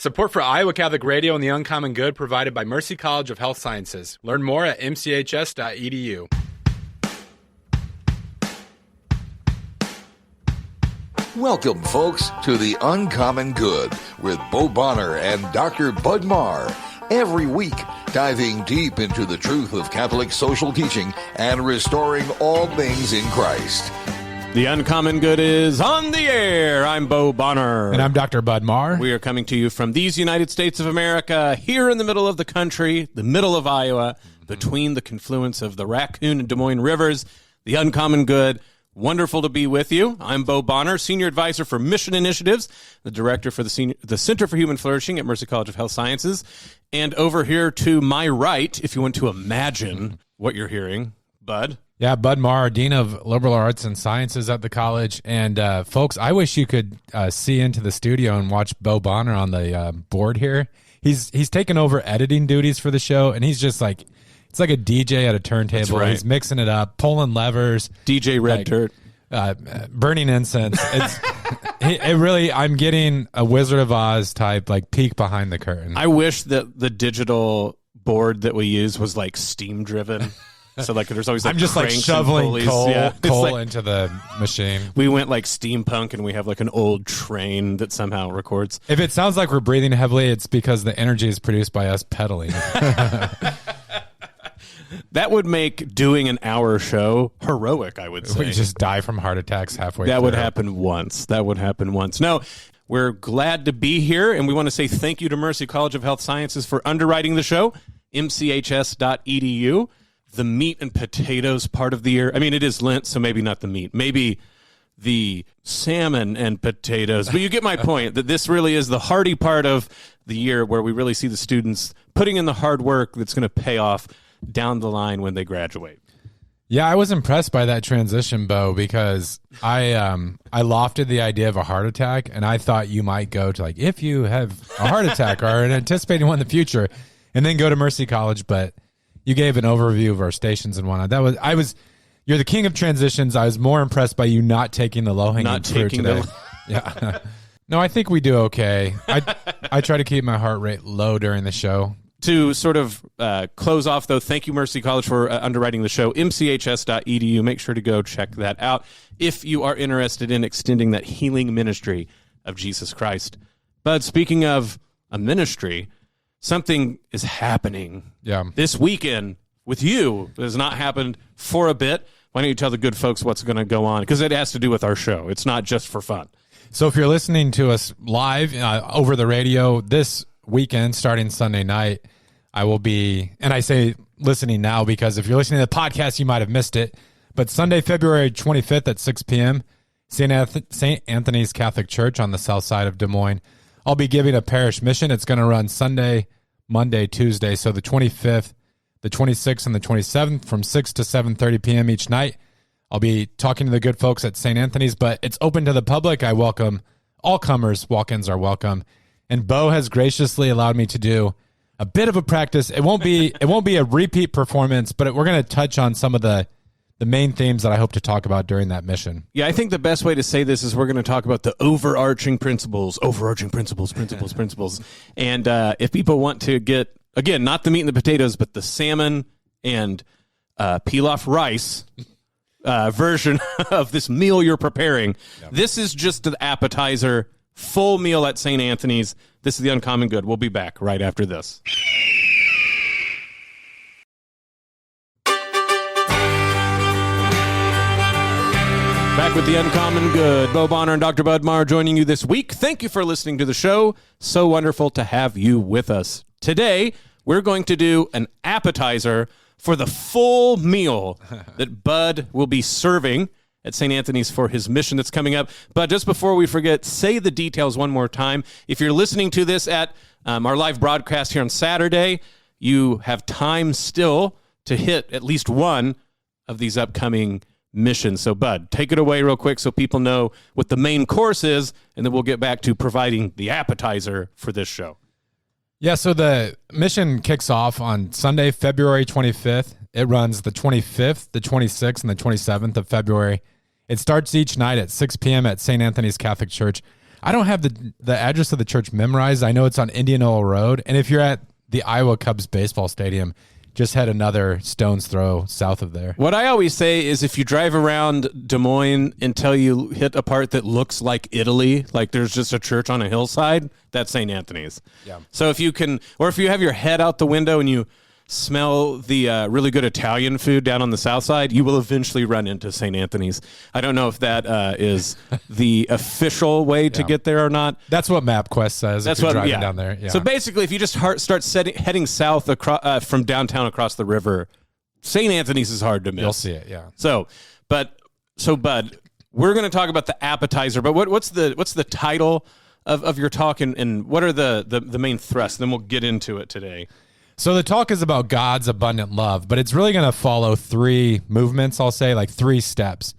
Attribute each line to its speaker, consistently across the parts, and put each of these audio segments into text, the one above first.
Speaker 1: Support for Iowa Catholic Radio and the Uncommon Good provided by Mercy College of Health Sciences. Learn more at mchs.edu.
Speaker 2: Welcome, folks, to the Uncommon Good with Bo Bonner and Dr. Bud Marr. Every week, diving deep into the truth of Catholic social teaching and restoring all things in Christ.
Speaker 3: The Uncommon Good is on the air. I'm Bo Bonner.
Speaker 4: And I'm Dr. Bud Marr.
Speaker 3: We are coming to you from these United States of America, here in the middle of the country, the middle of Iowa, between the confluence of the Raccoon and Des Moines rivers. The Uncommon Good. Wonderful to be with you. I'm Bo Bonner, Senior Advisor for Mission Initiatives, the Director for the Center for Human Flourishing at Mercy College of Health Sciences. And over here to my right, if you want to imagine what you're hearing, Bud.
Speaker 4: Yeah, Bud Marr, Dean of Liberal Arts and Sciences at the college. And folks, I wish you could see into the studio and watch Bo Bonner on the board here. He's taken over editing duties for the show, and he's just like, it's like a DJ at a turntable. Right. He's mixing it up, pulling levers.
Speaker 3: DJ Red Dirt.
Speaker 4: Burning incense. It really, I'm getting a Wizard of Oz type, like, peek behind the curtain.
Speaker 3: I wish that the digital board that we use was, like, steam-driven. So, like, there's always, like,
Speaker 4: I'm just, like, shoveling coal
Speaker 3: like,
Speaker 4: into the machine.
Speaker 3: We went, like, steampunk, and we have, like, an old train that somehow records.
Speaker 4: If it sounds like we're breathing heavily, it's because the energy is produced by us pedaling.
Speaker 3: That would make doing an hour show heroic, I would say.
Speaker 4: We just die from heart attacks halfway through.
Speaker 3: That would happen once. No, we're glad to be here, and we want to say thank you to Mercy College of Health Sciences for underwriting the show, mchs.edu. The meat and potatoes part of the year. I mean, it is Lent, so maybe not the meat. Maybe the salmon and potatoes. But you get my point, that this really is the hearty part of the year where we really see the students putting in the hard work that's going to pay off down the line when they graduate.
Speaker 4: Yeah, I was impressed by that transition, Bo, because I lofted the idea of a heart attack, and I thought you might go to, like, if you have a heart attack or are anticipating one in the future, and then go to Mercy College, but you gave an overview of our stations and whatnot. You're the king of transitions. I was more impressed by you not taking the low-hanging fruit today. Yeah. No, I think we do okay. I try to keep my heart rate low during the show.
Speaker 3: To sort of close off, though, thank you, Mercy College, for underwriting the show. mchs.edu. Make sure to go check that out if you are interested in extending that healing ministry of Jesus Christ. But speaking of a ministry, something is happening this weekend with you. It has not happened for a bit. Why don't you tell the good folks what's going to go on? Because it has to do with our show. It's not just for fun.
Speaker 4: So if you're listening to us live over the radio this weekend, starting Sunday night, I will be, and I say listening now because if you're listening to the podcast, you might have missed it, but Sunday, February 25th at 6 p.m., St. Anthony's Catholic Church on the south side of Des Moines, I'll be giving a parish mission. It's going to run Sunday, Monday, Tuesday, so the 25th, the 26th, and the 27th from 6 to 7:30 p.m. each night. I'll be talking to the good folks at St. Anthony's, but it's open to the public. I welcome all comers. Walk-ins are welcome. And Bo has graciously allowed me to do a bit of a practice. It won't be a repeat performance, but we're going to touch on some of the main themes that I hope to talk about during that mission.
Speaker 3: Yeah, I think the best way to say this is we're going to talk about the overarching principles. And if people want to get, again, not the meat and the potatoes, but the salmon and pilaf rice version of this meal you're preparing, This is just the appetizer. Full meal at St. Anthony's. This is the Uncommon Good. We'll be back right after this. Back with the Uncommon Good. Bo Bonner and Dr. Bud Marr joining you this week. Thank you for listening to the show. So wonderful to have you with us. Today, we're going to do an appetizer for the full meal that Bud will be serving at St. Anthony's for his mission that's coming up. But just before we forget, say the details one more time. If you're listening to this at our live broadcast here on Saturday, you have time still to hit at least one of these upcoming missions. So, Bud, take it away real quick so people know what the main course is, and then we'll get back to providing the appetizer for this show.
Speaker 4: Yeah, so the mission kicks off on Sunday, February 25th. It runs the 25th, the 26th, and the 27th of February. It starts each night at 6 p.m. at St. Anthony's Catholic Church. I don't have the address of the church memorized. I know it's on Indianola Road. And if you're at the Iowa Cubs baseball stadium, just head another stone's throw south of there.
Speaker 3: What I always say is if you drive around Des Moines until you hit a part that looks like Italy, like there's just a church on a hillside, that's St. Anthony's.
Speaker 4: Yeah.
Speaker 3: So if you can, or if you have your head out the window and you smell the really good Italian food down on the south side, you will eventually run into St. Anthony's. I don't know if that is the official way to get there or not.
Speaker 4: That's what MapQuest says.
Speaker 3: That's
Speaker 4: if you're
Speaker 3: what
Speaker 4: driving down there. Yeah.
Speaker 3: So basically, if you just start heading south from downtown across the river, St. Anthony's is hard to miss.
Speaker 4: You'll see it. Yeah.
Speaker 3: So Bud, we're going to talk about the appetizer. But what's the title of your talk, and what are the main thrusts? Then we'll get into it today.
Speaker 4: So the talk is about God's abundant love, but it's really going to follow three movements, I'll say, like three steps.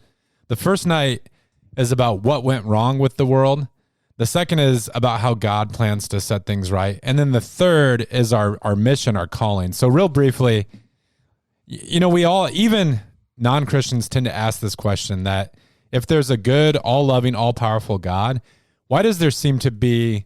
Speaker 4: The first night is about what went wrong with the world. The second is about how God plans to set things right. And then the third is our mission, our calling. So real briefly, we all, even non-Christians, tend to ask this question that if there's a good, all-loving, all-powerful God, why does there seem to be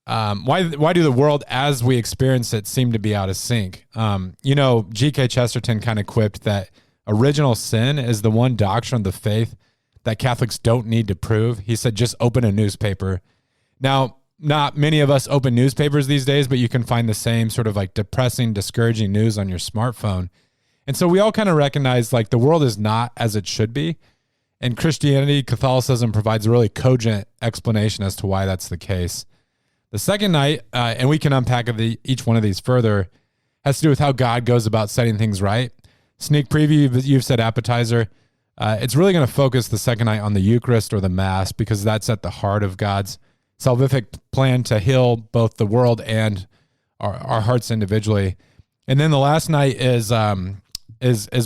Speaker 4: why do the world as we experience it seem to be out of sync? G.K. Chesterton kind of quipped that original sin is the one doctrine of the faith that Catholics don't need to prove. He said, just open a newspaper. Now, not many of us open newspapers these days, but you can find the same sort of like depressing, discouraging news on your smartphone. And so we all kind of recognize like the world is not as it should be. And Christianity, Catholicism provides a really cogent explanation as to why that's the case. The second night, and we can unpack each one of these further, has to do with how God goes about setting things right. Sneak preview, you've said appetizer. It's really going to focus the second night on the Eucharist or the Mass because that's at the heart of God's salvific plan to heal both the world and our hearts individually. And then the last night is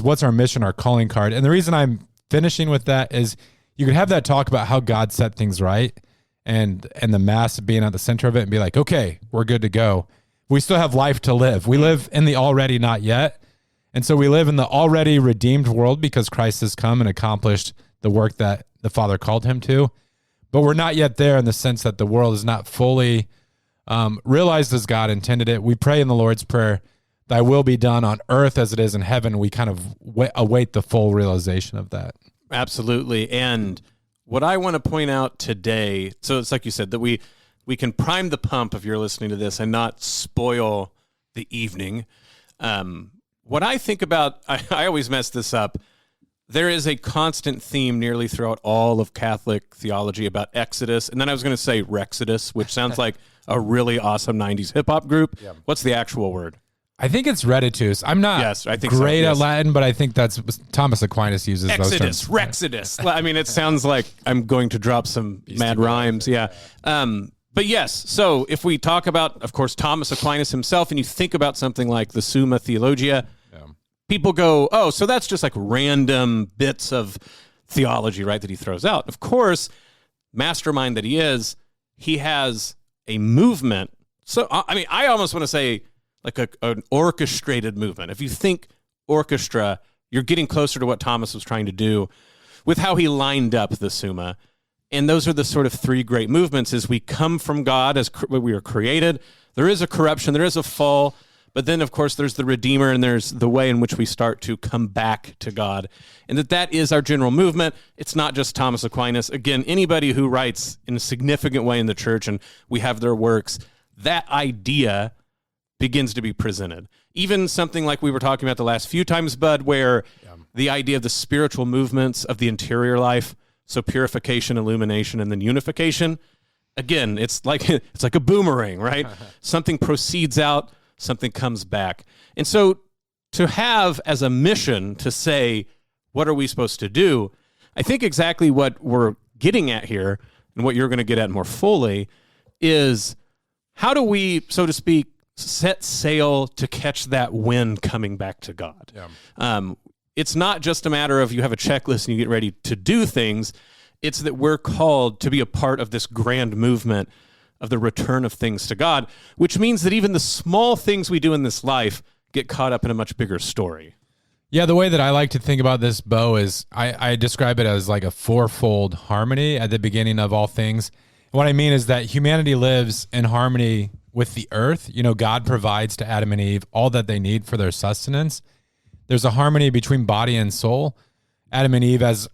Speaker 4: what's our mission, our calling card. And the reason I'm finishing with that is you could have that talk about how God set things right, and the Mass being at the center of it and be like, okay, we're good to go. We still have life to live. We live in the already not yet. And so we live in the already redeemed world because Christ has come and accomplished the work that the Father called him to. But we're not yet there in the sense that the world is not fully realized as God intended it. We pray in the Lord's Prayer, thy will be done on earth as it is in heaven. We kind of await the full realization of that.
Speaker 3: Absolutely. And what I want to point out today, so it's like you said, that we can prime the pump if you're listening to this and not spoil the evening. What I think about, I always mess this up. There is a constant theme nearly throughout all of Catholic theology about Exodus. And then I was going to say Rexodus, which sounds like a really awesome 90s hip-hop group. Yeah. What's the actual word?
Speaker 4: I think it's Reditus. I'm not great at Latin, but I think that's Thomas Aquinas uses
Speaker 3: Exodus,
Speaker 4: those terms.
Speaker 3: Rexodus. I mean, it sounds like I'm going to drop some mad rhymes. Yeah. But yes, so if we talk about, of course, Thomas Aquinas himself, and you think about something like the Summa Theologia, people go, oh, so that's just like random bits of theology, right, that he throws out. Of course, mastermind that he is, he has a movement. So, I mean, I almost want to say like an orchestrated movement. If you think orchestra, you're getting closer to what Thomas was trying to do with how he lined up the Summa. And those are the sort of three great movements as we come from God as we are created. There is a corruption, there is a fall, but then, of course, there's the Redeemer, and there's the way in which we start to come back to God. And that is our general movement. It's not just Thomas Aquinas. Again, anybody who writes in a significant way in the church, and we have their works, that idea begins to be presented. Even something like we were talking about the last few times, Bud, where the idea of the spiritual movements of the interior life, so purification, illumination, and then unification, again, it's like a boomerang, right? Something proceeds out, something comes back. And so to have as a mission to say, what are we supposed to do? I think exactly what we're getting at here, and what you're going to get at more fully, is how do we, so to speak, set sail to catch that wind coming back to God? It's not just a matter of you have a checklist and you get ready to do things. It's that we're called to be a part of this grand movement of the return of things to God, which means that even the small things we do in this life get caught up in a much bigger story.
Speaker 4: Yeah, the way that I like to think about this, Bo, is I describe it as like a fourfold harmony at the beginning of all things. What I mean is that humanity lives in harmony with the earth. God provides to Adam and Eve all that they need for their sustenance. There's a harmony between body and soul. Adam and Eve, as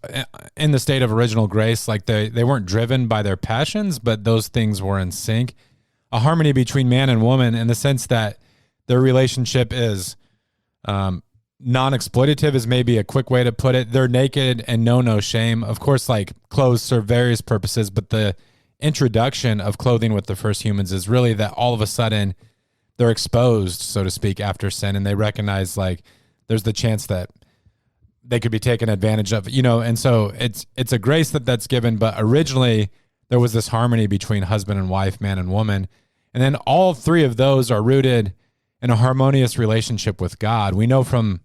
Speaker 4: in the state of original grace, like they weren't driven by their passions, but those things were in sync. A harmony between man and woman in the sense that their relationship is non-exploitative is maybe a quick way to put it. They're naked and know no shame. Of course, like clothes serve various purposes, but the introduction of clothing with the first humans is really that all of a sudden they're exposed, so to speak, after sin, and they recognize like there's the chance that they could be taken advantage of, and so it's a grace that's given, but originally there was this harmony between husband and wife, man and woman, and then all three of those are rooted in a harmonious relationship with God. We know from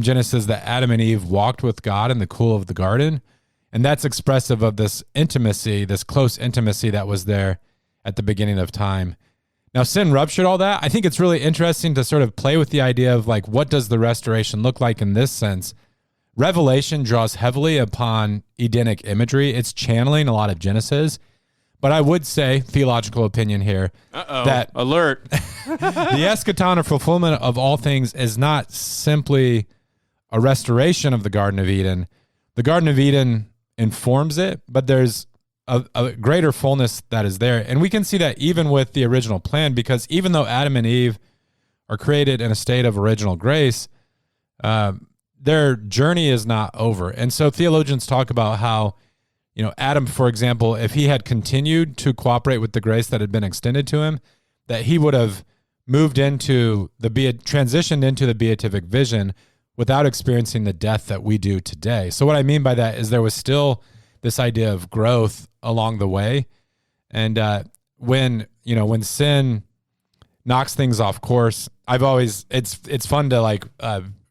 Speaker 4: Genesis that Adam and Eve walked with God in the cool of the garden, and that's expressive of this intimacy, this close intimacy that was there at the beginning of time. Now, sin ruptured all that. I think it's really interesting to sort of play with the idea of like, what does the restoration look like in this sense? Revelation draws heavily upon Edenic imagery. It's channeling a lot of Genesis. But I would say, theological opinion here, that
Speaker 3: alert.
Speaker 4: The eschaton or fulfillment of all things is not simply a restoration of the Garden of Eden. The Garden of Eden informs it, but there's a greater fullness that is there. And we can see that even with the original plan, because even though Adam and Eve are created in a state of original grace, their journey is not over. And so theologians talk about how, Adam, for example, if he had continued to cooperate with the grace that had been extended to him, that he would have moved into transitioned into the beatific vision without experiencing the death that we do today. So what I mean by that is there was still this idea of growth along the way. And when sin knocks things off course, it's fun to like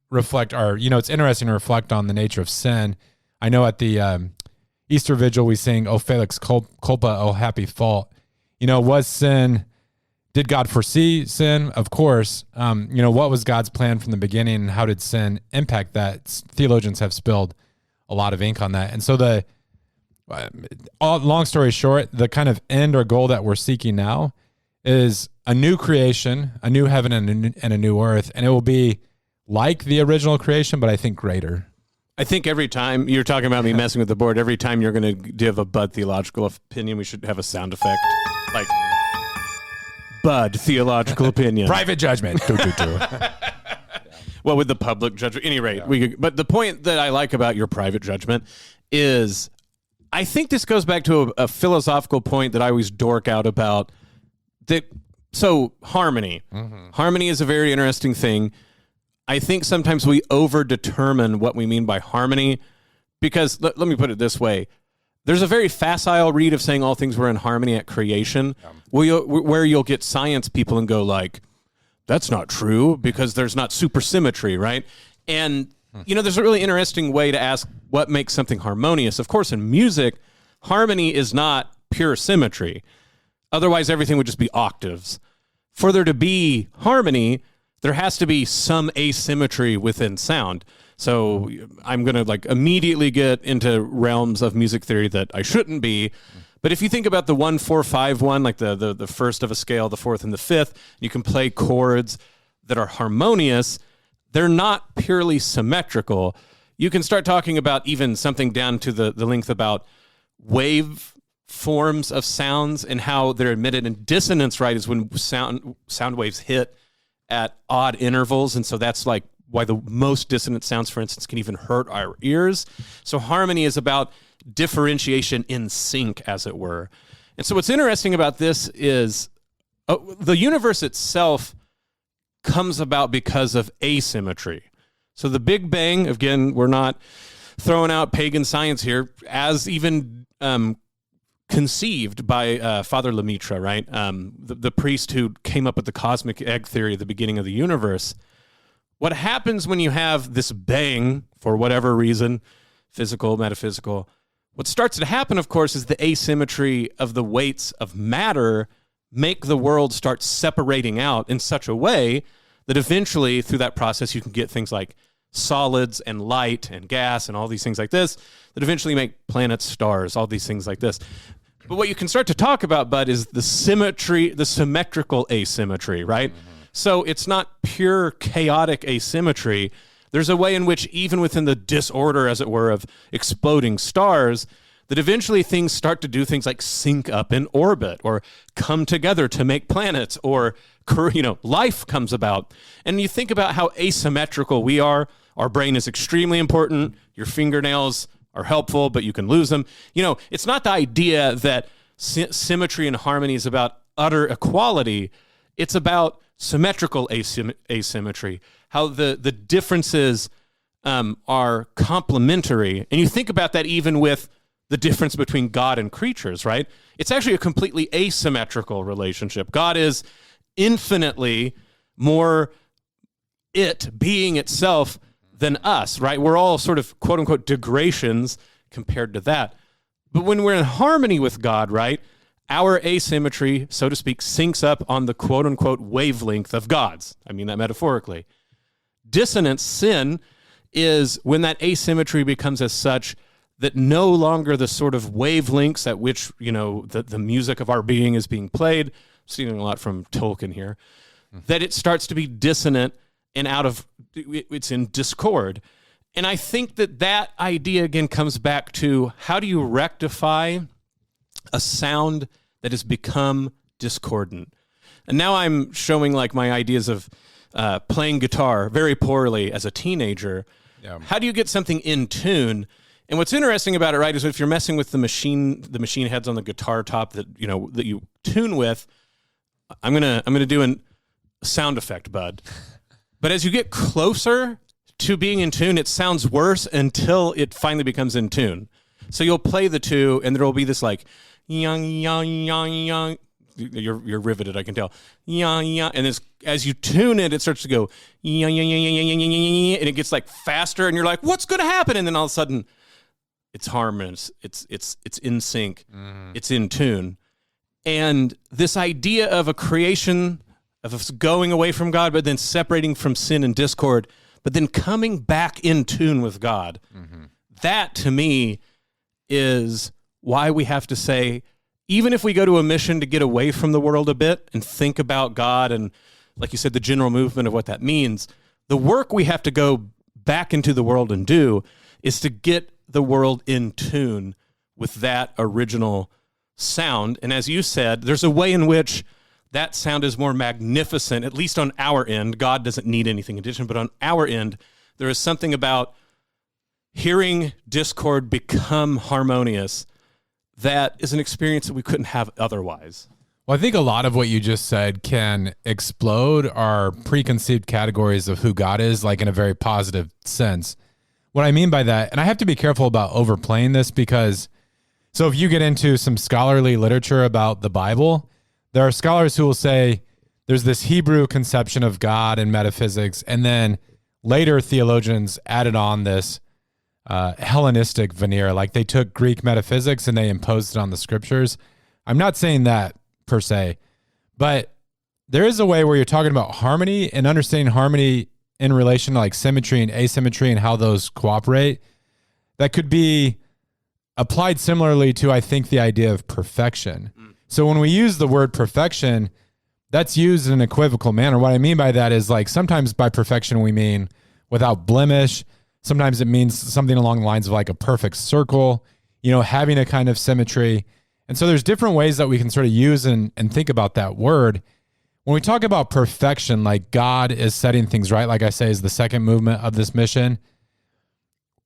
Speaker 4: reflect, or, it's interesting to reflect on the nature of sin. I know at the Easter Vigil we sing, "O Felix culpa, O happy fault." Was sin, did God foresee sin? Of course. What was God's plan from the beginning, and how did sin impact that? Theologians have spilled a lot of ink on that. And so long story short, the kind of end or goal that we're seeking now is a new creation, a new heaven and a new earth, and it will be like the original creation, but I think greater.
Speaker 3: I think every time you're talking about me messing with the board, every time you're going to give a Bud theological opinion, we should have a sound effect like Bud theological opinion.
Speaker 4: Private judgment.
Speaker 3: Well, with the public judgment, at any rate, but the point that I like about your private judgment is, I think this goes back to a philosophical point that I always dork out about. So harmony. Mm-hmm. Harmony is a very interesting thing. I think sometimes we over-determine what we mean by harmony, because let me put it this way. There's a very facile read of saying all things were in harmony at creation, where you'll get science people and go like, that's not true because there's not supersymmetry, right? And, there's a really interesting way to ask what makes something harmonious. Of course, in music, harmony is not pure symmetry. Otherwise, everything would just be octaves. For there to be harmony, there has to be some asymmetry within sound. So I'm going to immediately get into realms of music theory that I shouldn't be. But if you think about the 1-4-5-1, like the first of a scale, the fourth and the fifth, you can play chords that are harmonious. They're not purely symmetrical. You can start talking about even something down to the length about wave forms of sounds and how they're emitted. And dissonance, right, is when sound waves hit at odd intervals, and so that's like why the most dissonant sounds, for instance, can even hurt our ears. So harmony is about differentiation in sync, as it were. And so what's interesting about this is the universe itself comes about because of asymmetry. So the Big Bang, again, we're not throwing out pagan science here, as even conceived by Father Lemaitre, right? The priest who came up with the cosmic egg theory at the beginning of the universe. What happens when you have this bang, for whatever reason, physical, metaphysical, what starts to happen, of course, is the asymmetry of the weights of matter make the world start separating out in such a way that eventually, through that process, you can get things like solids and light and gas and all these things like this that eventually make planets, stars, all these things like this. But what you can start to talk about, Bud, is the symmetry, the symmetrical asymmetry, right? So it's not pure chaotic asymmetry. There's a way in which even within the disorder, as it were, of exploding stars, that eventually things start to do things like sync up in orbit or come together to make planets, or life comes about. And you think about how asymmetrical we are. Our brain is extremely important. Your fingernails are helpful, but you can lose them. It's not the idea that symmetry and harmony is about utter equality. It's about symmetrical asymmetry, how the differences are complementary. And you think about that even with the difference between God and creatures, right? It's actually a completely asymmetrical relationship. God is infinitely more being itself than us, right? We're all sort of quote unquote degradations compared to that. But when we're in harmony with God, right, our asymmetry, so to speak, syncs up on the quote unquote wavelength of God's. I mean that metaphorically. Dissonance, sin, is when that asymmetry becomes as such that no longer the sort of wavelengths at which, the music of our being is being played, stealing a lot from Tolkien here, that it starts to be dissonant and it's in discord. And I think that idea again comes back to, how do you rectify a sound that has become discordant? And now I'm showing like my ideas of playing guitar very poorly as a teenager. Yeah. How do you get something in tune? And what's interesting about it, right, is if you're messing with the machine heads on the guitar top that you tune with, I'm gonna do a sound effect, Bud. But as you get closer to being in tune, it sounds worse until it finally becomes in tune. So you'll play the two, and there will be this like yang yang yang yang. You're riveted, I can tell. Yang yang, and as you tune it, it starts to go yang yang yang yang yang yang, and it gets like faster, and you're like, what's going to happen? And then all of a sudden, it's harmonious. It's in sync. It's in tune. And this idea of a creation, of us going away from God, but then separating from sin and discord, but then coming back in tune with God, that to me is why we have to say, even if we go to a mission to get away from the world a bit and think about God and, like you said, the general movement of what that means, the work we have to go back into the world and do is to get the world in tune with that original sound. And as you said, there's a way in which that sound is more magnificent, at least on our end. God doesn't need anything in addition, but on our end, there is something about hearing discord become harmonious that is an experience that we couldn't have otherwise.
Speaker 4: Well, I think a lot of what you just said can explode our preconceived categories of who God is, like in a very positive sense. What I mean by that, and I have to be careful about overplaying this, because so if you get into some scholarly literature about the Bible, there are scholars who will say there's this Hebrew conception of God and metaphysics, and then later theologians added on this Hellenistic veneer, like they took Greek metaphysics and they imposed it on the scriptures. I'm not saying that per se, but there is a way where you're talking about harmony and understanding harmony in relation to like symmetry and asymmetry and how those cooperate. That could be applied similarly to, I think, the idea of perfection. So when we use the word perfection, that's used in an equivocal manner. What I mean by that is, like, sometimes by perfection we mean without blemish. Sometimes it means something along the lines of like a perfect circle, having a kind of symmetry. And so there's different ways that we can sort of use and think about that word. When we talk about perfection, like God is setting things right, like I say, is the second movement of this mission.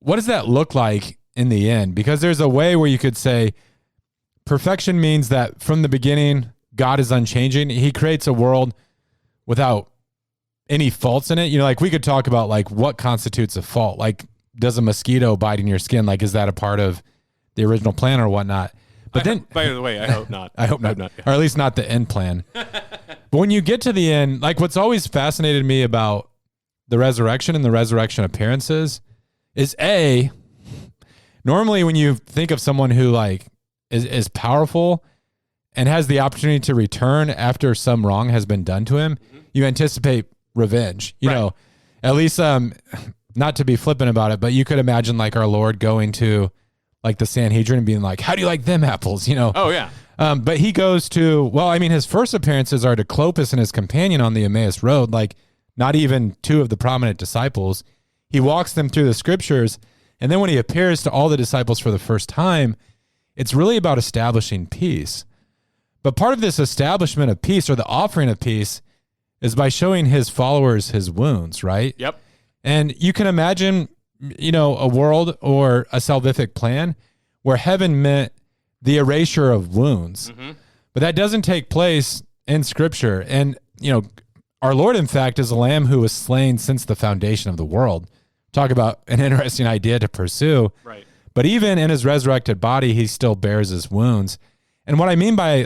Speaker 4: What does that look like in the end? Because there's a way where you could say perfection means that from the beginning, God is unchanging. He creates a world without any faults in it. Like we could talk about like what constitutes a fault. Like, does a mosquito biting your skin? Like, is that a part of the original plan or whatnot? But
Speaker 3: by the way, I hope not.
Speaker 4: I hope not. Or at least not the end plan. But when you get to the end, like what's always fascinated me about the resurrection and the resurrection appearances is normally when you think of someone who like is powerful and has the opportunity to return after some wrong has been done to him, you anticipate revenge, at least, not to be flippant about it, but you could imagine like our Lord going to like the Sanhedrin and being like, how do you like them apples?
Speaker 3: Oh, yeah.
Speaker 4: But he goes to, his first appearances are to Clopas and his companion on the Emmaus Road, like not even two of the prominent disciples. He walks them through the scriptures. And then when he appears to all the disciples for the first time, it's really about establishing peace. But part of this establishment of peace, or the offering of peace, is by showing his followers his wounds, right?
Speaker 3: Yep.
Speaker 4: And you can imagine, a world or a salvific plan where heaven meant the erasure of wounds. Mm-hmm. But that doesn't take place in Scripture. And, our Lord, in fact, is a lamb who was slain since the foundation of the world. Talk about an interesting idea to pursue.
Speaker 3: Right.
Speaker 4: But even in his resurrected body, he still bears his wounds. And what I mean by,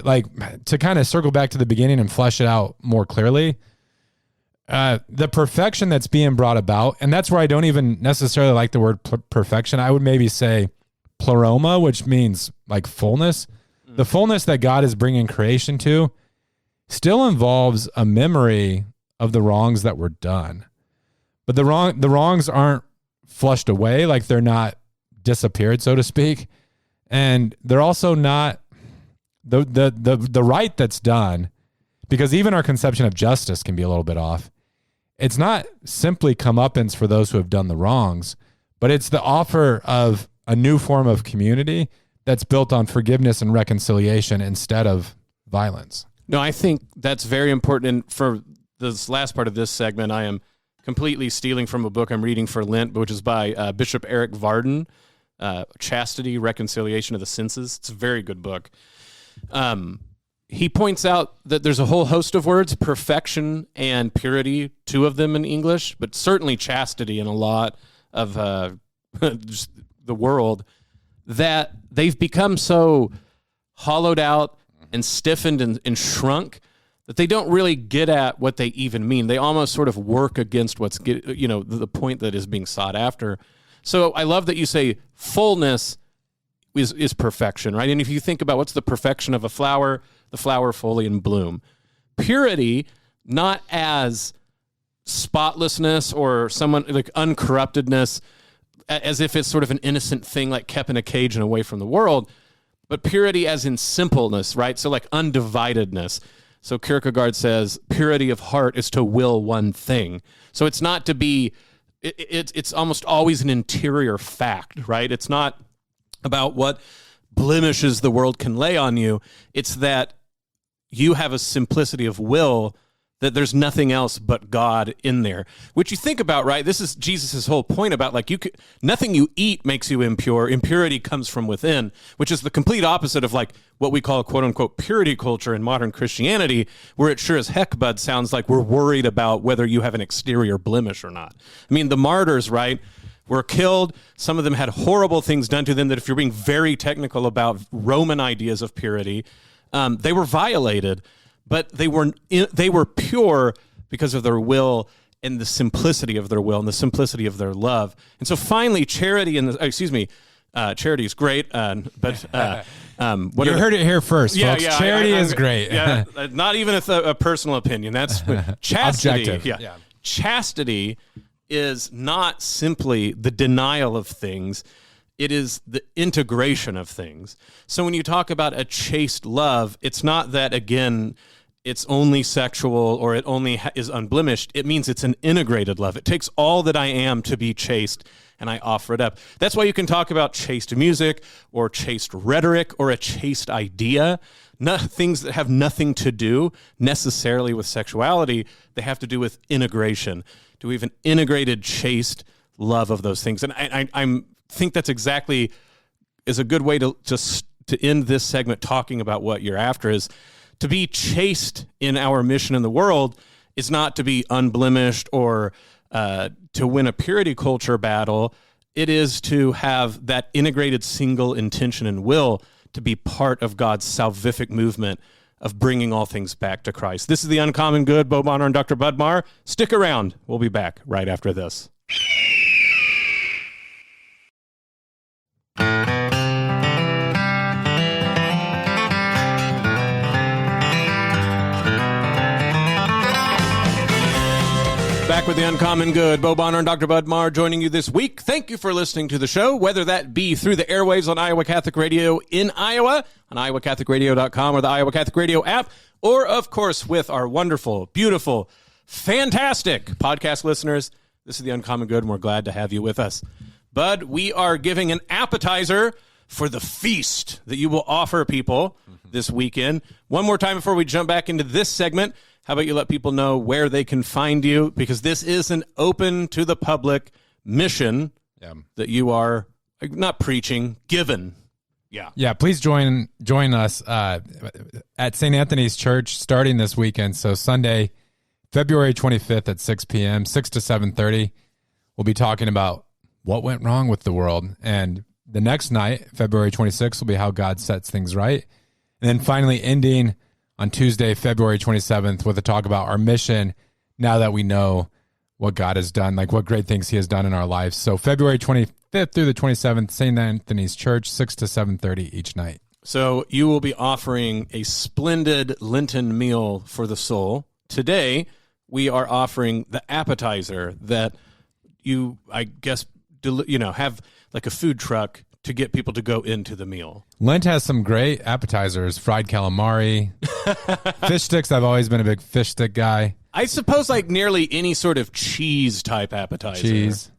Speaker 4: to kind of circle back to the beginning and flesh it out more clearly, the perfection that's being brought about, and that's where I don't even necessarily like the word perfection. I would maybe say pleroma, which means like fullness. Mm. The fullness that God is bringing creation to still involves a memory of the wrongs that were done. But the wrongs aren't flushed away, like they're not disappeared, so to speak. And they're also not the right that's done, because even our conception of justice can be a little bit off. It's not simply comeuppance for those who have done the wrongs, but it's the offer of a new form of community that's built on forgiveness and reconciliation instead of violence.
Speaker 3: No, I think that's very important. And for this last part of this segment, I am completely stealing from a book I'm reading for Lent, which is by Bishop Eric Varden, Chastity, Reconciliation of the Senses. It's a very good book. He points out that there's a whole host of words, perfection and purity, two of them in English, but certainly chastity in a lot of just the world, that they've become so hollowed out and stiffened and shrunk that they don't really get at what they even mean. They almost sort of work against the point that is being sought after. So I love that you say fullness is perfection, right? And if you think about what's the perfection of a flower, the flower fully in bloom. Purity, not as spotlessness or someone like uncorruptedness, as if it's sort of an innocent thing like kept in a cage and away from the world, but purity as in simpleness, right? So like undividedness. So Kierkegaard says purity of heart is to will one thing. So it's not to be, it's almost always an interior fact, right? It's not about what blemishes the world can lay on you. It's that you have a simplicity of will, that there's nothing else but God in there. Which you think about, right? This is Jesus' whole point about nothing you eat makes you impure. Impurity comes from within, which is the complete opposite of like what we call quote unquote purity culture in modern Christianity, where it sure as heck, bud, sounds like we're worried about whether you have an exterior blemish or not. I mean, the martyrs, right, were killed. Some of them had horrible things done to them that, if you're being very technical about Roman ideas of purity, they were violated, but they were pure because of their will and the simplicity of their will and the simplicity of their love. And so finally, charity charity is great, but
Speaker 4: you heard it here first, folks. Charity is great.
Speaker 3: Yeah, not even a personal opinion. That's chastity.
Speaker 4: Objective.
Speaker 3: Yeah. Chastity is not simply the denial of things. It is the integration of things. So when you talk about a chaste love, it's not that, again, it's only sexual or it only is unblemished. It means it's an integrated love. It takes all that I am to be chaste, and I offer it up. That's why you can talk about chaste music or chaste rhetoric or a chaste idea. Things that have nothing to do necessarily with sexuality. They have to do with integration. Do we have an integrated, chaste love of those things? And I think that's exactly is a good way to end this segment talking about what you're after. Is to be chaste in our mission in the world is not to be unblemished or to win a purity culture battle. It is to have that integrated single intention and will to be part of God's salvific movement of bringing all things back to Christ. This is The Uncommon Good. Bo Bonner and Dr. Bud Marr. Stick around. We'll be back right after this. Back with the Uncommon Good. Bo Bonner and Dr. Bud Marr joining you this week. Thank you for listening to the show, whether that be through the airwaves on Iowa Catholic Radio in Iowa, on iowacatholicradio.com or the Iowa Catholic Radio app, or, of course, with our wonderful, beautiful, fantastic podcast listeners. This is the Uncommon Good, and we're glad to have you with us. Bud, we are giving an appetizer for the feast that you will offer people this weekend. One more time before we jump back into this segment, how about you let people know where they can find you? Because this is an open to the public mission that you are not preaching, given.
Speaker 4: Yeah. Please join us at St. Anthony's Church starting this weekend. So Sunday, February 25th at 6 p.m., 6 to 7:30. We'll be talking about what went wrong with the world. And the next night, February 26th, will be how God sets things right. And then finally ending on Tuesday, February 27th, with a talk about our mission now that we know what God has done, like what great things he has done in our lives. So February 25th through the 27th, St. Anthony's Church, 6 to 7:30 each night.
Speaker 3: So you will be offering a splendid Lenten meal for the soul. Today, we are offering the appetizer that you, I guess, have like a food truck to get people to go into the meal.
Speaker 4: Lent has some great appetizers, fried calamari, fish sticks. I've always been a big fish stick guy.
Speaker 3: I suppose like nearly any sort of cheese type appetizer.
Speaker 4: Cheese.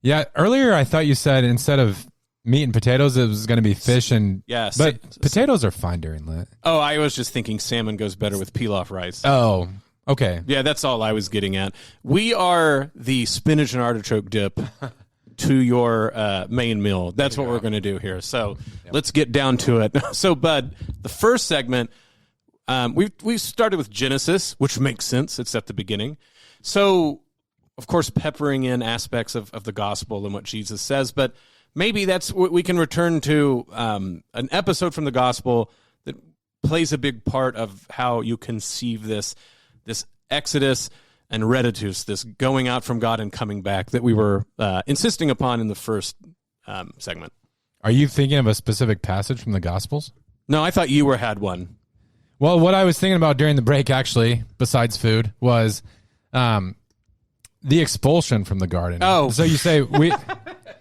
Speaker 4: Yeah, earlier I thought you said instead of meat and potatoes, it was going to be fish and...
Speaker 3: Yes.
Speaker 4: But potatoes are fine during Lent.
Speaker 3: Oh, I was just thinking salmon goes better with pilaf rice.
Speaker 4: Oh, okay.
Speaker 3: Yeah, that's all I was getting at. We are the spinach and artichoke dip to your main meal. That's what we're going to do here. So let's get down to it. So, Bud, the first segment, we started with Genesis, which makes sense. It's at the beginning. So, of course, peppering in aspects of the gospel and what Jesus says, but maybe that's what we can return to an episode from the gospel that plays a big part of how you conceive this exodus and reditus, this going out from God and coming back that we were insisting upon in the first segment.
Speaker 4: Are you thinking of a specific passage from the Gospels?
Speaker 3: No, I thought you had one.
Speaker 4: Well, what I was thinking about during the break, actually, besides food, was the expulsion from the garden.
Speaker 3: Oh.
Speaker 4: So you say we...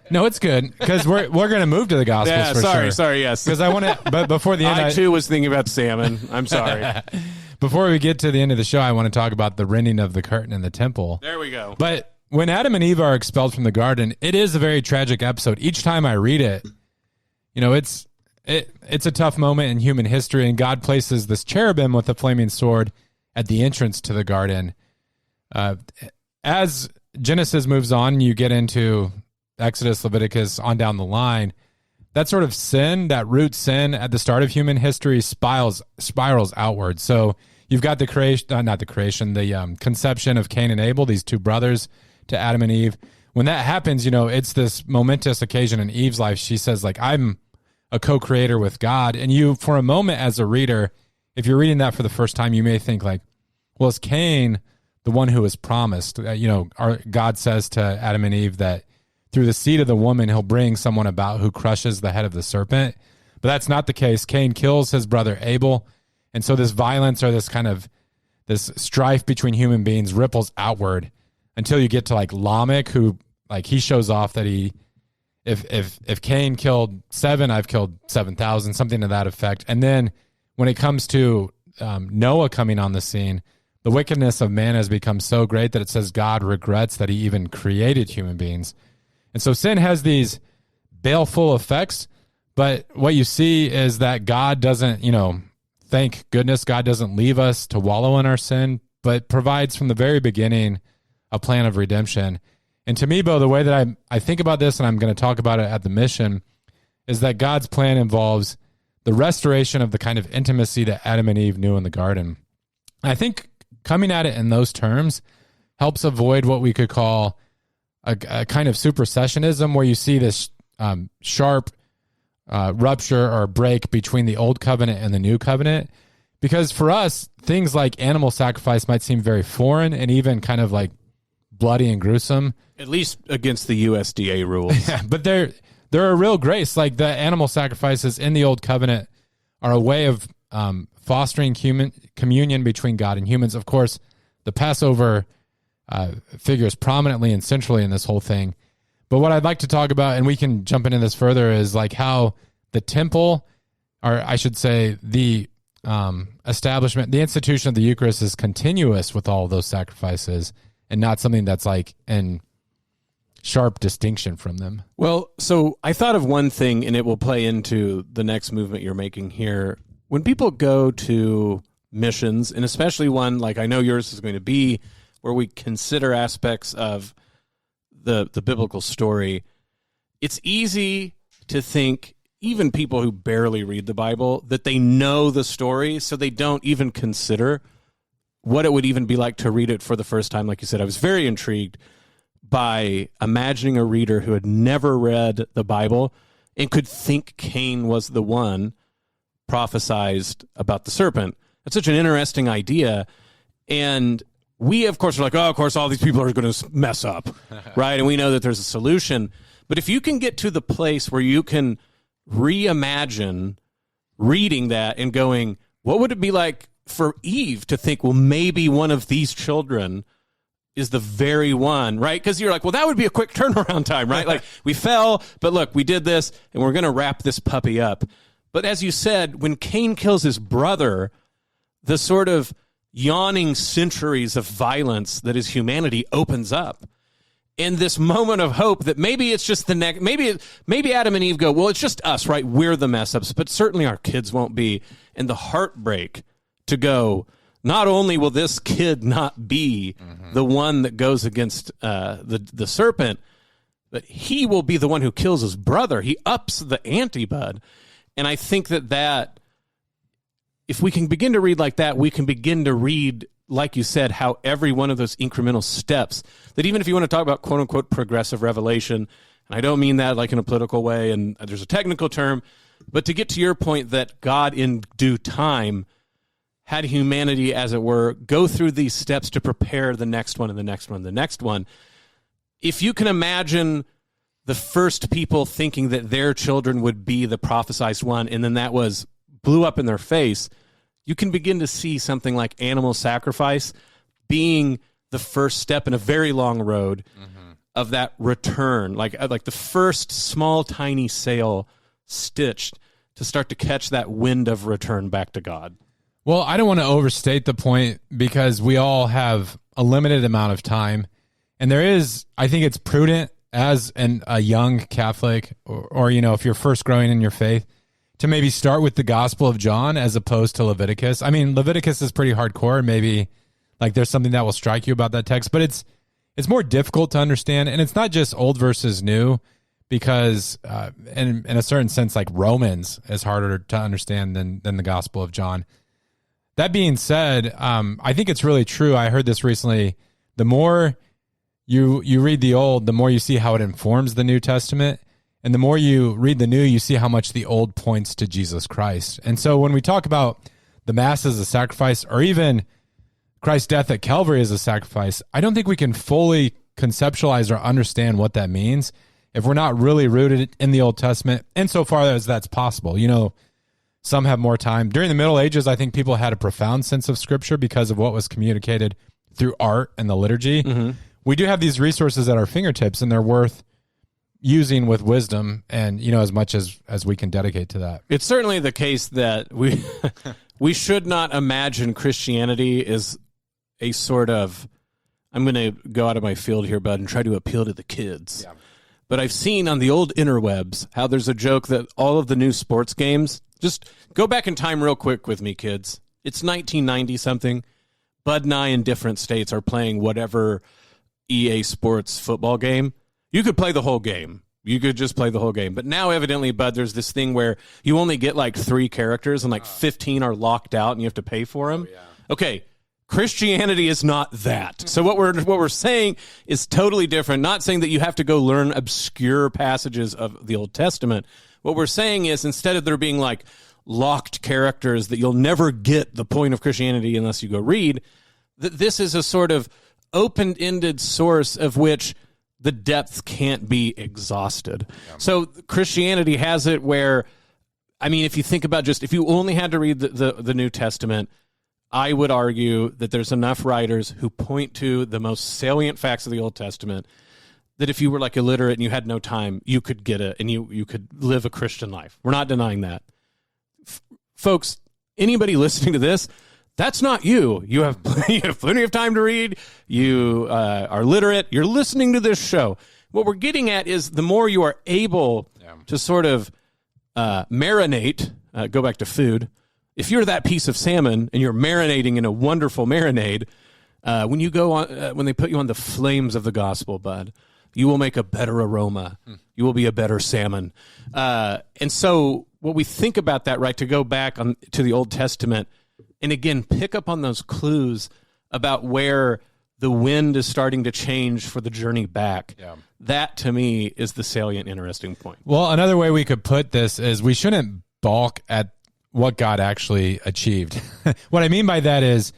Speaker 4: No, it's good, because we're going to move to the Gospels for sure.
Speaker 3: Sorry, yes.
Speaker 4: Because I want to... But before the end...
Speaker 3: I, too, was thinking about salmon. I'm sorry.
Speaker 4: Before we get to the end of the show, I want to talk about the rending of the curtain in the temple.
Speaker 3: There we go.
Speaker 4: But when Adam and Eve are expelled from the garden, it is a very tragic episode. Each time I read it, it's a tough moment in human history, and God places this cherubim with a flaming sword at the entrance to the garden. As Genesis moves on, you get into Exodus, Leviticus, on down the line. That sort of sin, that root sin at the start of human history spirals outward. So you've got the conception of Cain and Abel, these two brothers to Adam and Eve. When that happens, it's this momentous occasion in Eve's life. She says, like, I'm a co-creator with God. And you, for a moment as a reader, if you're reading that for the first time, you may think like, well, is Cain the one who was promised? God says to Adam and Eve that through the seed of the woman, he'll bring someone about who crushes the head of the serpent. But that's not the case. Cain kills his brother Abel. And so this violence or this kind of this strife between human beings ripples outward until you get to like Lamech, who like he shows off that if Cain killed 7, I've killed 7,000, something to that effect. And then when it comes to Noah coming on the scene, the wickedness of man has become so great that it says God regrets that he even created human beings. And so sin has these baleful effects, but what you see is that God doesn't, thank goodness God doesn't leave us to wallow in our sin, but provides from the very beginning a plan of redemption. And to me, Bo, the way that I think about this, and I'm going to talk about it at the mission, is that God's plan involves the restoration of the kind of intimacy that Adam and Eve knew in the garden. I think coming at it in those terms helps avoid what we could call a kind of supersessionism, where you see this sharp rupture or break between the old covenant and the new covenant. Because for us, things like animal sacrifice might seem very foreign and even kind of like bloody and gruesome.
Speaker 3: At least against the USDA rules.
Speaker 4: Yeah, but they're a real grace. Like the animal sacrifices in the old covenant are a way of fostering human communion between God and humans. Of course, the Passover figures prominently and centrally in this whole thing. But what I'd like to talk about, and we can jump into this further, is like how the temple, or I should say the establishment, the institution of the Eucharist is continuous with all of those sacrifices and not something that's like in sharp distinction from them.
Speaker 3: Well, so I thought of one thing, and it will play into the next movement you're making here. When people go to missions, and especially one like I know yours is going to be, where we consider aspects of the biblical story, it's easy to think, even people who barely read the Bible, that they know the story, so they don't even consider what it would even be like to read it for the first time. Like you said, I was very intrigued by imagining a reader who had never read the Bible and could think Cain was the one prophesized about the serpent. That's such an interesting idea. And we, of course, are like, oh, of course, all these people are going to mess up, right? And we know that there's a solution. But if you can get to the place where you can reimagine reading that and going, what would it be like for Eve to think, well, maybe one of these children is the very one, right? Because you're like, well, that would be a quick turnaround time, right? Like, we fell, but look, we did this, and we're going to wrap this puppy up. But as you said, when Cain kills his brother, the sort of yawning centuries of violence that is humanity opens up. And this moment of hope that maybe it's just the next, maybe Adam and Eve go, well, it's just us, right? We're the mess ups, but certainly our kids won't be. And the heartbreak to go, not only will this kid not be the one that goes against the serpent, but he will be the one who kills his brother. He ups the ante, bud. And I think that if we can begin to read like that, we can begin to read, like you said, how every one of those incremental steps, that even if you want to talk about quote-unquote progressive revelation, and I don't mean that like in a political way, and there's a technical term, but to get to your point that God in due time had humanity, as it were, go through these steps to prepare the next one and the next one and the next one. If you can imagine the first people thinking that their children would be the prophesized one, and then that blew up in their face, you can begin to see something like animal sacrifice being the first step in a very long road of that return, like the first small, tiny sail stitched to start to catch that wind of return back to God.
Speaker 4: Well, I don't want to overstate the point because we all have a limited amount of time. And there is, I think it's prudent as a young Catholic or, if you're first growing in your faith, to maybe start with the Gospel of John as opposed to Leviticus. I mean, Leviticus is pretty hardcore. Maybe like there's something that will strike you about that text, but it's more difficult to understand. And it's not just old versus new because in a certain sense, like Romans is harder to understand than the Gospel of John. That being said, I think it's really true. I heard this recently. The more you read the Old, the more you see how it informs the New Testament. And the more you read the New, you see how much the Old points to Jesus Christ. And so when we talk about the Mass as a sacrifice, or even Christ's death at Calvary as a sacrifice, I don't think we can fully conceptualize or understand what that means if we're not really rooted in the Old Testament, insofar as that's possible. Some have more time. During the Middle Ages, I think people had a profound sense of Scripture because of what was communicated through art and the liturgy. Mm-hmm. We do have these resources at our fingertips, and they're worth using with wisdom and, as much as we can dedicate to that.
Speaker 3: It's certainly the case that we should not imagine Christianity as a sort of, I'm going to go out of my field here, bud, and try to appeal to the kids. Yeah. But I've seen on the old interwebs how there's a joke that all of the new sports games, just go back in time real quick with me, kids. It's 1990-something. Bud and I in different states are playing whatever EA Sports football game. You could play the whole game. You could just play the whole game. But now, evidently, Bud, there's this thing where you only get like 3 characters and like 15 are locked out and you have to pay for them. Oh, yeah. Okay, Christianity is not that. So what we're saying is totally different. Not saying that you have to go learn obscure passages of the Old Testament. What we're saying is instead of there being like locked characters that you'll never get the point of Christianity unless you go read, that this is a sort of open-ended source of which the depth can't be exhausted. Yeah. So Christianity has it where, I mean, if you think about if you only had to read the New Testament, I would argue that there's enough writers who point to the most salient facts of the Old Testament that if you were like illiterate and you had no time, you could get it and you could live a Christian life. We're not denying that. Folks, anybody listening to this, that's not you. You have plenty of time to read. You are literate. You're listening to this show. What we're getting at is the more you are able to sort of marinate, go back to food. If you're that piece of salmon and you're marinating in a wonderful marinade, when you go on, when they put you on the flames of the gospel, bud, you will make a better aroma. You will be a better salmon. And so what we think about that, right, to go back to the Old Testament and again, pick up on those clues about where the wind is starting to change for the journey back. Yeah. That, to me, is the salient, interesting point.
Speaker 4: Well, another way we could put this is we shouldn't balk at what God actually achieved. What I mean by that is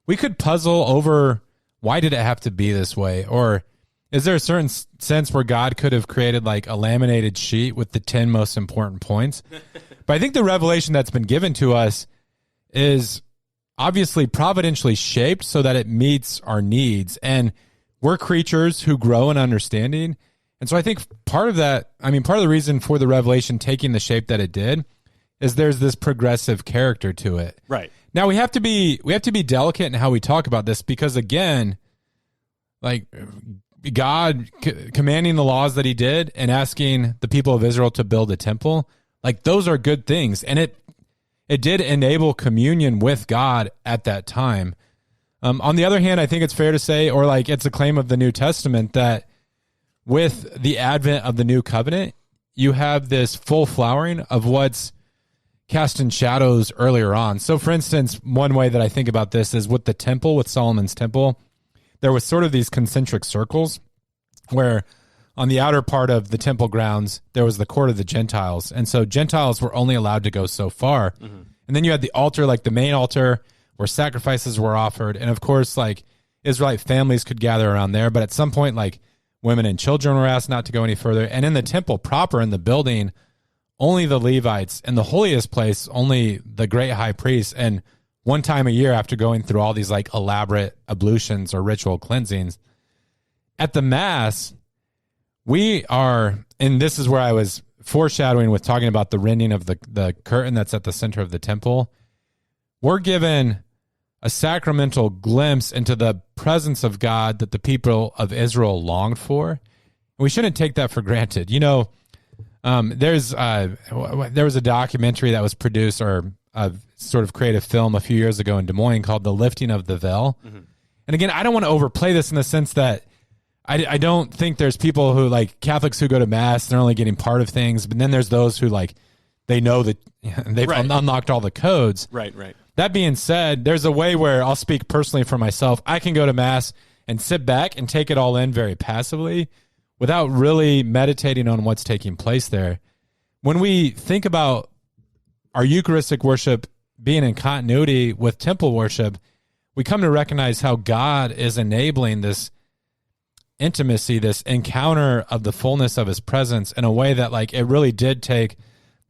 Speaker 4: we could puzzle over why did it have to be this way? Or is there a certain sense where God could have created like a laminated sheet with the 10 most important points? But I think the revelation that's been given to us is obviously providentially shaped so that it meets our needs. And we're creatures who grow in understanding. And so I think part of that, part of the reason for the revelation taking the shape that it did is there's this progressive character to it.
Speaker 3: Right.
Speaker 4: Now we have to be delicate in how we talk about this because again, like God commanding the laws that he did and asking the people of Israel to build a temple, like those are good things. And it did enable communion with God at that time. On the other hand, I think it's fair to say, or like it's a claim of the New Testament, that with the advent of the new covenant, you have this full flowering of what's cast in shadows earlier on. So for instance, one way that I think about this is with the temple, with Solomon's temple, there was sort of these concentric circles where on the outer part of the temple grounds, there was the court of the Gentiles. And so Gentiles were only allowed to go so far. Mm-hmm. And then you had the altar, like the main altar, where sacrifices were offered. And of course, like Israelite families could gather around there. But at some point, like women and children were asked not to go any further. And in the temple proper, in the building, only the Levites. In the holiest place, only the great high priest. And one time a year after going through all these like elaborate ablutions or ritual cleansings, at the Mass, we are, and this is where I was foreshadowing with talking about the rending of the curtain that's at the center of the temple. We're given a sacramental glimpse into the presence of God that the people of Israel longed for. We shouldn't take that for granted. You know, there was a documentary that was produced or a sort of creative film a few years ago in Des Moines called The Lifting of the Veil. Mm-hmm. And again, I don't want to overplay this in the sense that I don't think there's people who like Catholics who go to Mass, they're only getting part of things, but then there's those who like, they know that they've unlocked all the codes.
Speaker 3: Right.
Speaker 4: That being said, there's a way where I'll speak personally for myself. I can go to Mass and sit back and take it all in very passively without really meditating on what's taking place there. When we think about our Eucharistic worship being in continuity with temple worship, we come to recognize how God is enabling this intimacy, this encounter of the fullness of his presence in a way that like it really did take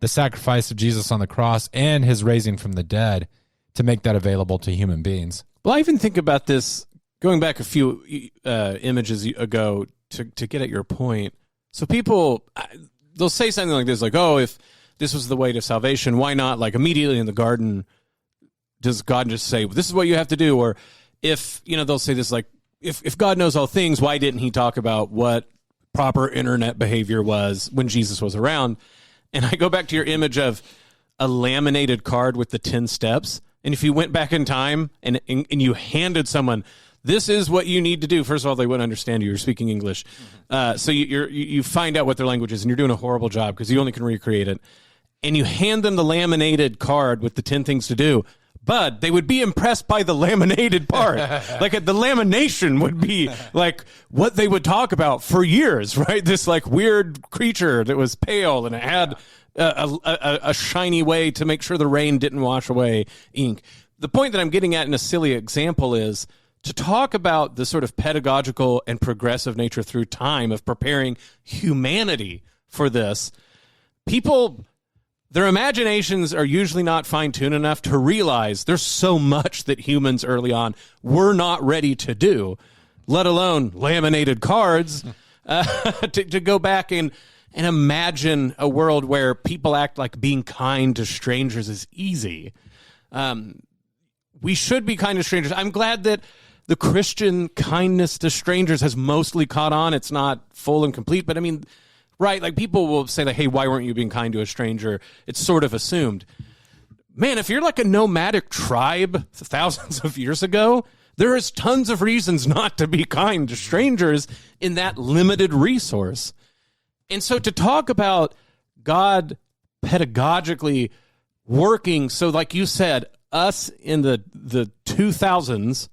Speaker 4: the sacrifice of Jesus on the cross and his raising from the dead to make that available to human beings.
Speaker 3: Well, I even think about this going back a few images ago to get at your point. So people, they'll say something like this, like, oh, if this was the way to salvation, why not like immediately in the garden does God just say, this is what you have to do? Or if, they'll say this like, if God knows all things, why didn't he talk about what proper internet behavior was when Jesus was around? And I go back to your image of a laminated card with the 10 steps. And if you went back in time and you handed someone, this is what you need to do. First of all, they wouldn't understand you. You're speaking English. So you find out what their language is, and you're doing a horrible job because you only can recreate it. And you hand them the laminated card with the 10 things to do. But they would be impressed by the laminated part. Like the lamination would be like what they would talk about for years, right? This like weird creature that was pale and it had a shiny way to make sure the rain didn't wash away ink. The point that I'm getting at in a silly example is to talk about the sort of pedagogical and progressive nature through time of preparing humanity for this. People their imaginations are usually not fine-tuned enough to realize there's so much that humans early on were not ready to do, let alone laminated cards, to go back and imagine a world where people act like being kind to strangers is easy. We should be kind to strangers. I'm glad that the Christian kindness to strangers has mostly caught on. It's not full and complete, but I mean, right, like people will say like, hey, why weren't you being kind to a stranger? It's sort of assumed. Man, if you're like a nomadic tribe thousands of years ago, there is tons of reasons not to be kind to strangers in that limited resource. And so to talk about God pedagogically working, so like you said, us in the 2000s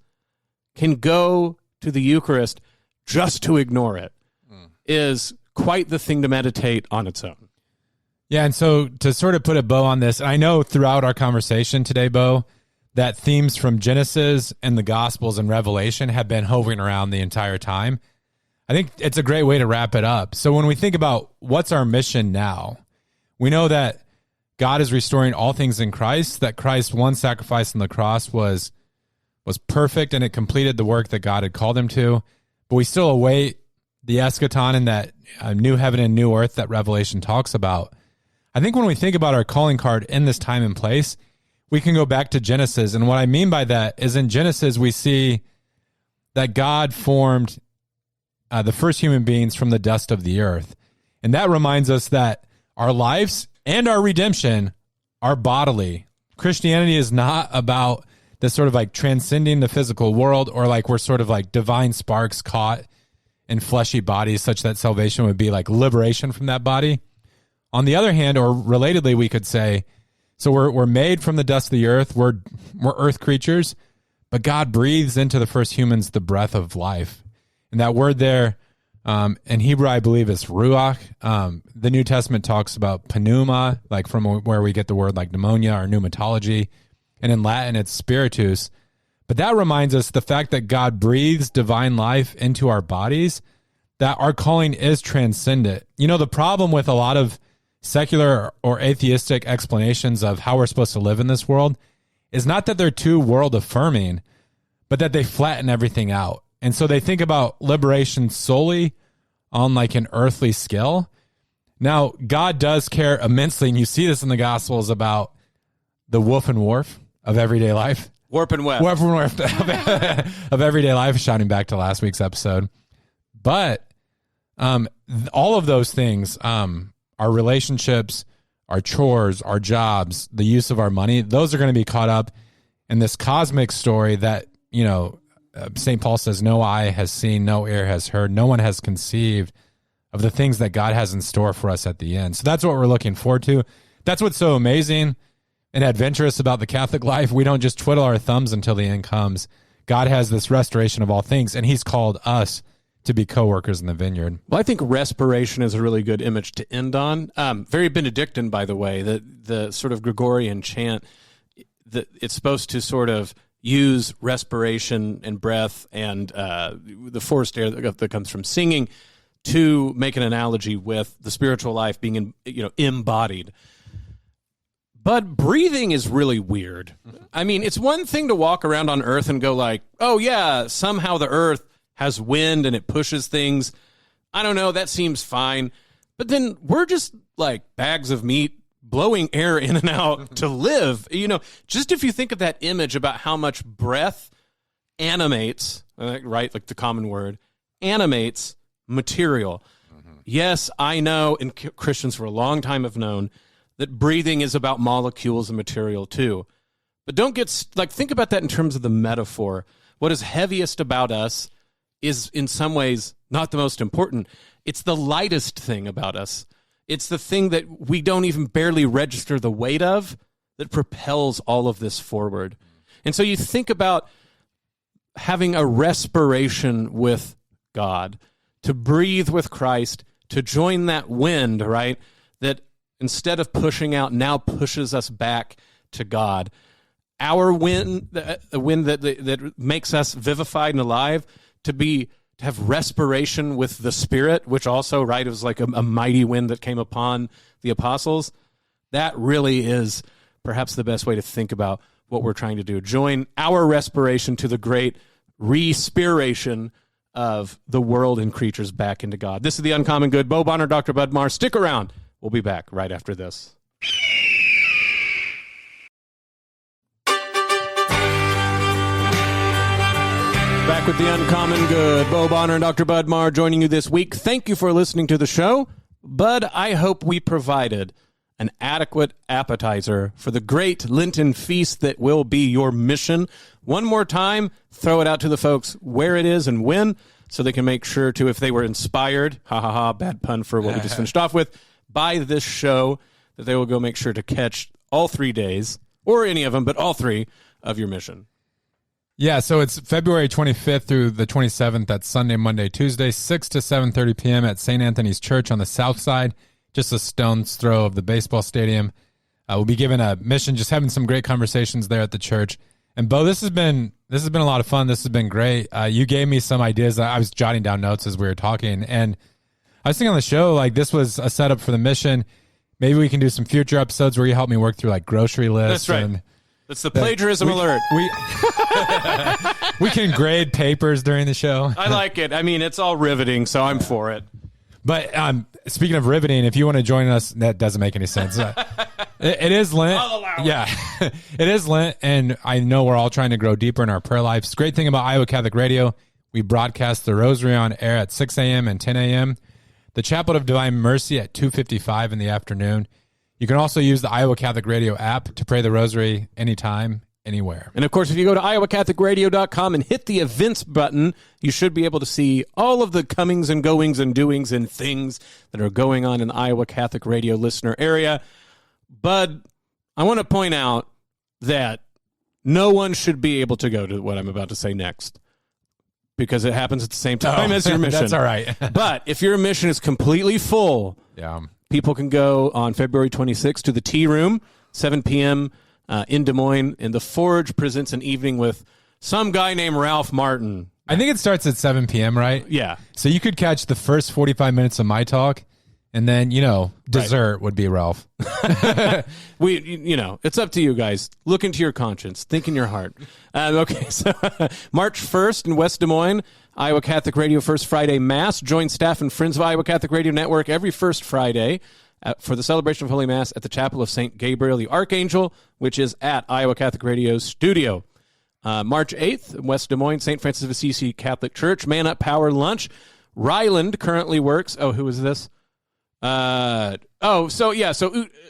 Speaker 3: can go to the Eucharist just to ignore it is quite the thing to meditate on its own.
Speaker 4: Yeah, and so to sort of put a bow on this, I know throughout our conversation today, Bo, that themes from Genesis and the Gospels and Revelation have been hovering around the entire time. I think it's a great way to wrap it up. So when we think about what's our mission now, we know that God is restoring all things in Christ, that Christ's one sacrifice on the cross was perfect and it completed the work that God had called him to, but we still await the eschaton and that new heaven and new earth that Revelation talks about. I think when we think about our calling card in this time and place, we can go back to Genesis. And what I mean by that is in Genesis, we see that God formed the first human beings from the dust of the earth. And that reminds us that our lives and our redemption are bodily. Christianity is not about this sort of like transcending the physical world or like we're sort of like divine sparks caught in fleshy bodies such that salvation would be like liberation from that body. On the other hand, or relatedly, we could say, so we're made from the dust of the earth. We're earth creatures, but God breathes into the first humans the breath of life. And that word there in Hebrew, I believe, is ruach. The New Testament talks about pneuma, like from where we get the word like pneumonia or pneumatology. And in Latin, it's spiritus. But that reminds us the fact that God breathes divine life into our bodies, that our calling is transcendent. You know, the problem with a lot of secular or atheistic explanations of how we're supposed to live in this world is not that they're too world affirming, but that they flatten everything out. And so they think about liberation solely on like an earthly scale. Now, God does care immensely, and you see this in the Gospels about the woof and wharf of everyday life.
Speaker 3: Warp and weft.
Speaker 4: Warp and weft of everyday life, shouting back to last week's episode. But all of those things, our relationships, our chores, our jobs, the use of our money, those are going to be caught up in this cosmic story that, you know, St. Paul says, no eye has seen, no ear has heard, no one has conceived of the things that God has in store for us at the end. So that's what we're looking forward to. That's what's so amazing and adventurous about the Catholic life. We don't just twiddle our thumbs until the end comes. God has this restoration of all things, and he's called us to be co-workers in the vineyard.
Speaker 3: Well, I think respiration is a really good image to end on. Very Benedictine, by the way, the sort of Gregorian chant, that it's supposed to sort of use respiration and breath and the forced air that comes from singing to make an analogy with the spiritual life being embodied. But breathing is really weird. I mean, it's one thing to walk around on Earth and go like, oh yeah, somehow the Earth has wind and it pushes things. I don't know, that seems fine. But then we're just like bags of meat blowing air in and out to live. You know, just if you think of that image about how much breath animates, right, like the common word, animates material. Mm-hmm. Yes, I know, and Christians for a long time have known that breathing is about molecules and material too. But don't get, think about that in terms of the metaphor. What is heaviest about us is in some ways not the most important. It's the lightest thing about us. It's the thing that we don't even barely register the weight of that propels all of this forward. And so you think about having a respiration with God, to breathe with Christ, to join that wind, right, that instead of pushing out, now pushes us back to God. Our wind, the wind that makes us vivified and alive, to have respiration with the Spirit, which also, right, it was like a mighty wind that came upon the apostles. That really is perhaps the best way to think about what we're trying to do. Join our respiration to the great respiration of the world and creatures back into God. This is The Uncommon Good. Bo Bonner, Dr. Bud Marr. Stick around. We'll be back right after this. Back with The Uncommon Good. Bo Bonner and Dr. Bud Marr joining you this week. Thank you for listening to the show. Bud, I hope we provided an adequate appetizer for the great Lenten Feast that will be your mission. One more time, throw it out to the folks where it is and when, so they can make sure to, if they were inspired, bad pun for what we just finished off with, by this show, that they will go make sure to catch all 3 days, or any of them, but all 3 of your mission.
Speaker 4: Yeah, so it's February 25th through the 27th. That's Sunday, Monday, Tuesday, 6 to 7:30 p.m. at St. Anthony's Church on the south side, just a stone's throw of the baseball stadium. We'll be given a mission, just having some great conversations there at the church. And Bo, this has been a lot of fun. This has been great. You gave me some ideas. I was jotting down notes as we were talking, and I was thinking on the show, like, this was a setup for the mission. Maybe we can do some future episodes where you help me work through like grocery lists.
Speaker 3: That's right.
Speaker 4: And
Speaker 3: that's the plagiarism alert.
Speaker 4: We can grade papers during the show.
Speaker 3: I like it. I mean, it's all riveting, so I'm for it.
Speaker 4: But speaking of riveting, if you want to join us, that doesn't make any sense. It is Lent.
Speaker 3: I'll allow it.
Speaker 4: Yeah, it is Lent, and I know we're all trying to grow deeper in our prayer lives. Great thing about Iowa Catholic Radio, we broadcast the Rosary on air at 6 a.m. and 10 a.m., the Chaplet of Divine Mercy at 2:55 in the afternoon. You can also use the Iowa Catholic Radio app to pray the Rosary anytime, anywhere.
Speaker 3: And, of course, if you go to iowacatholicradio.com and hit the events button, you should be able to see all of the comings and goings and doings and things that are going on in the Iowa Catholic Radio listener area. But I want to point out that no one should be able to go to what I'm about to say next, because it happens at the same time as your mission.
Speaker 4: That's all right.
Speaker 3: But if your mission is completely full,
Speaker 4: Yeah.
Speaker 3: people can go on February 26th to the Tea Room, 7 p.m. In Des Moines, and the Forge presents an evening with some guy named Ralph Martin.
Speaker 4: I think it starts at 7 p.m., right?
Speaker 3: Yeah.
Speaker 4: So you could catch the first 45 minutes of my talk, and then, dessert would be Ralph.
Speaker 3: It's up to you guys. Look into your conscience. Think in your heart. Okay, so March 1st in West Des Moines, Iowa Catholic Radio First Friday Mass. Join staff and friends of Iowa Catholic Radio Network every first Friday for the celebration of Holy Mass at the Chapel of St. Gabriel the Archangel, which is at Iowa Catholic Radio's studio. March 8th, in West Des Moines, St. Francis of Assisi Catholic Church, Man Up Power Lunch. Ryland currently works. Oh, who is this? So Ut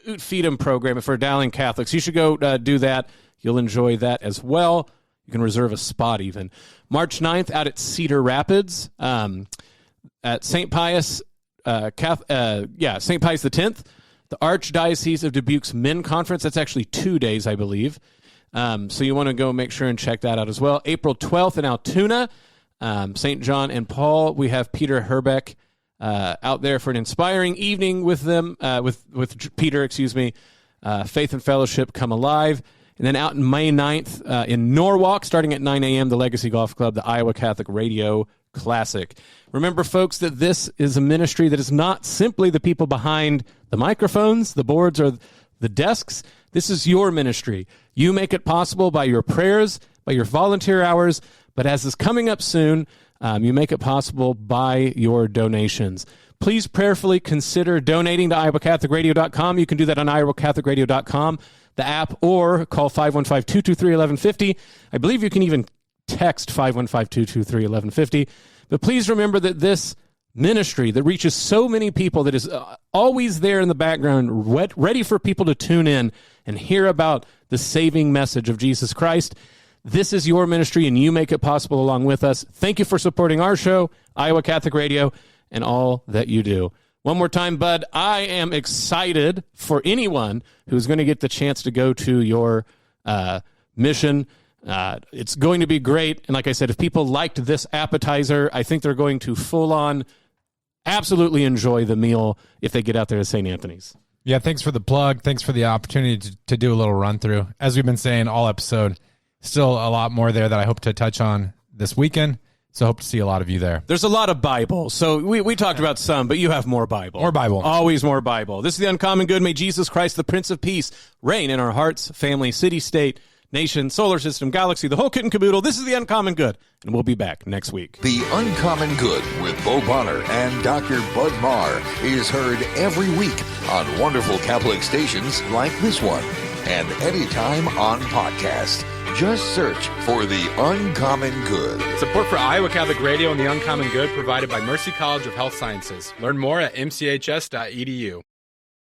Speaker 3: Feed'em program for Dowling Catholics. You should go do that. You'll enjoy that as well. You can reserve a spot even. March 9th out at Cedar Rapids at St. Pius, St. Pius X, the Archdiocese of Dubuque's Men Conference. That's actually 2 days, I believe. So you want to go make sure and check that out as well. April 12th in Altoona, St. John and Paul. We have Peter Herbeck out there for an inspiring evening with them, with Peter, Faith and Fellowship Come Alive. And then out in May 9th in Norwalk, starting at 9 a.m., the Legacy Golf Club, the Iowa Catholic Radio Classic. Remember, folks, that this is a ministry that is not simply the people behind the microphones, the boards, or the desks. This is your ministry. You make it possible by your prayers, by your volunteer hours, but as is coming up soon, you make it possible by your donations. Please prayerfully consider donating to iowacatholicradio.com. You can do that on iowacatholicradio.com, the app, or call 515-223-1150. I believe you can even text 515-223-1150. But please remember that this ministry that reaches so many people, that is always there in the background, ready for people to tune in and hear about the saving message of Jesus Christ. This is your ministry, and you make it possible along with us. Thank you for supporting our show, Iowa Catholic Radio, and all that you do. One more time, Bud, I am excited for anyone who's going to get the chance to go to your mission. It's going to be great. And like I said, if people liked this appetizer, I think they're going to full-on absolutely enjoy the meal if they get out there to St. Anthony's.
Speaker 4: Yeah, thanks for the plug. Thanks for the opportunity to do a little run-through. As we've been saying all episode, still a lot more there that I hope to touch on this weekend. So hope to see a lot of you there.
Speaker 3: There's a lot of Bible. So we talked about some, but you have more Bible.
Speaker 4: More Bible.
Speaker 3: Always more Bible. This is the Uncommon Good. May Jesus Christ, the Prince of Peace, reign in our hearts, family, city, state, nation, solar system, galaxy, the whole kit and caboodle. This is the Uncommon Good, and we'll be back next week.
Speaker 2: The Uncommon Good with Bo Bonner and Dr. Bud Marr is heard every week on wonderful Catholic stations like this one, and anytime on podcast. Just search for the Uncommon Good.
Speaker 1: Support for Iowa Catholic Radio and the Uncommon Good provided by Mercy College of Health Sciences. Learn more at mchs.edu.